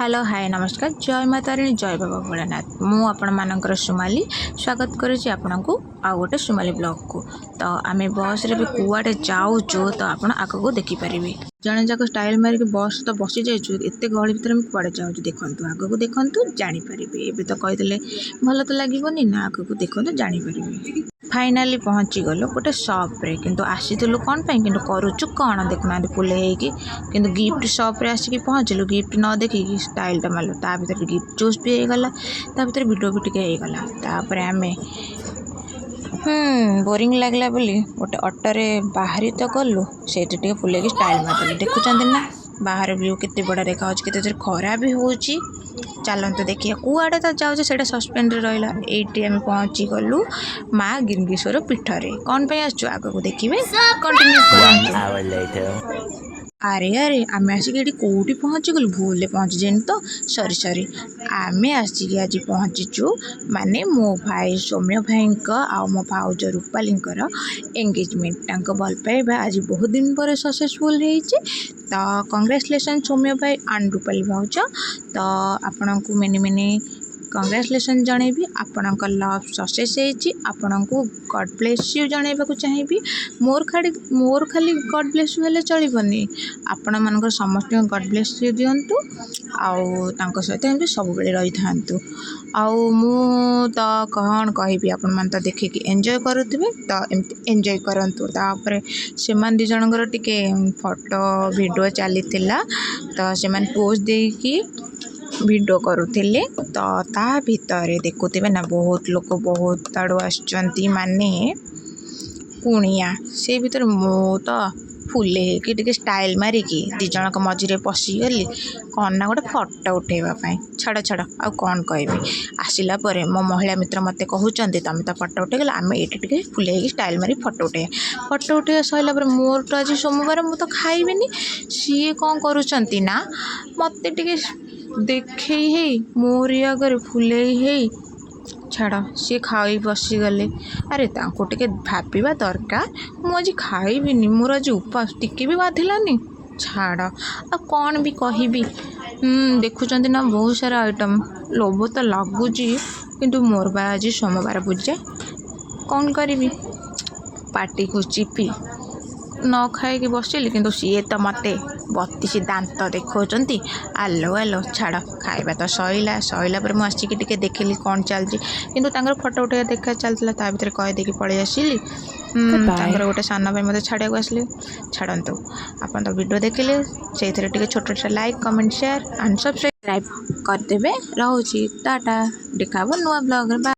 Hello hi नमस्कार जय माता रानी जय बाबा भोलेनाथ मु आपण मानकर सुमाली स्वागत करुच्ची आपण को आ गोटे सुमाली ब्लॉग को। तो आम बस रे भी कुआटे जाऊँ तो आपण आगक देखिपारे जड़े जाक स्टाइल मारिक बस तो बसी जाइए एत गहली भितर कुआड़े जाऊँ देखूँ आगक देखूँ जानीपारे एवं तो कहीदे भल तो लगे ना आगक देखूँ जानीपारे। फाइनाली पहुँची गलु गोटे सप्रे किंतु आसीलु कौन पाई किंतु करुचु कौन देखुना फुले किंतु गिफ्ट सप्रे आसिक पहुँचलु गिफ्ट न देखिकी स्टाइल मारलु ता भीतर गिफ्ट चूज भी होगला ता भीतर वीडियो भी टिके होगला तापर आमे बोरिंग लगला बोली गोटे ऑटोरे बाहरी तो गलु से फुले स्टाइल मारदेलु देखुं ना बाहर व्यू केते बड़ा देखा के खरा भी होची। चलते देखिए कुआड़े तो जाऊे से सस्पेंड रहा ये आम पहुँची गलु माँ गिरगेश्वर पीठरे कौन पे आसु आगक देखिए कंटिन्यू। अरे अरे आम आसिक कौटी पहुँची गलु भूल पहुँची जाइन तो सॉरी आम आसिक आज पहुँचीचु माने मो भाई सौम्य भाई आ मो भाउज रूपाली एंगेजमेंट तांक भल पाइबा आज बहुत दिन पर सक्सेसफुल होइचे तो कंग्रेचुलेसन सौम्य भाई एंड रूपाली भाउज। तो आपण को मेनी मेनी कंग्रेचुलेसन जनइबी आपण लव सक्सेस होइची आपण को गॉड ब्लेस यू जनइबा को चाहिए मोर खाली गॉड ब्लेस यू हेले चलबनी आपण मानकर समस्त गॉड ब्लेस यू दिंतु आउ सहित एमती सब बेले रही था आउ मु तो कौन कहबी आपण मन तो देखिकी एंजॉय करुथिबे तो एमती एंजॉय करंतु तापर से दी जनकर टिके फोटो वीडियो चलीथिला तो से पोज देकी वीडियो करुथिले तो ता भीतर देखुथिबे ना बहुत लोग बहुत आड़ू आछंती माने कुणिया से भीतर मो तो फुले कि टिके स्टाइल मारिकी दी जनक मझिरे पशिगली कौन ना गोटे फोटो उठेबाई छाड़ आ कौन कहबी आसिला परे मो महिला मित्र मते कहउचंदी तमे तो फोटो उठे गला आम ये फुले स्टाइल मारी फोटो उठे सैला पर मोर तो आज सोमवार मु तो खाइबिनी सी कौन करुचंती ना मते टिके देखे हे मोरी आगर फुले हे छाड़ सी खाई बसीगले अरे तांको टिके भाबा दरकार मुझे खाइबिनी मोर आज उपास टिके भी बाधिलानी छाड़ आ कौन भी कहबी। देखुं ना बहुत सारा आइटम लोभ तो लगुच किंतु मोर बा आज सोमवार पूजा कौन करी पार्टी को चिपी न खाई बसिली किंतु सी तो मते 32 दांत देखौचंती आलो आलो छाड़ खाइबा तो सैला पर मुझे आसिक टिके देखिली कौन चलती किंतु तांकर फोटो उठे देखा चलता ता भीतर कह देकी पळै आसिली गोटे सान भाई मत छाड़िया आसले छाड़ू आपन तो वीडियो देखिले से छोट छोटा like comment share and subscribe करदेवे। रोची टाटा देखा नुआ ब्लॉग।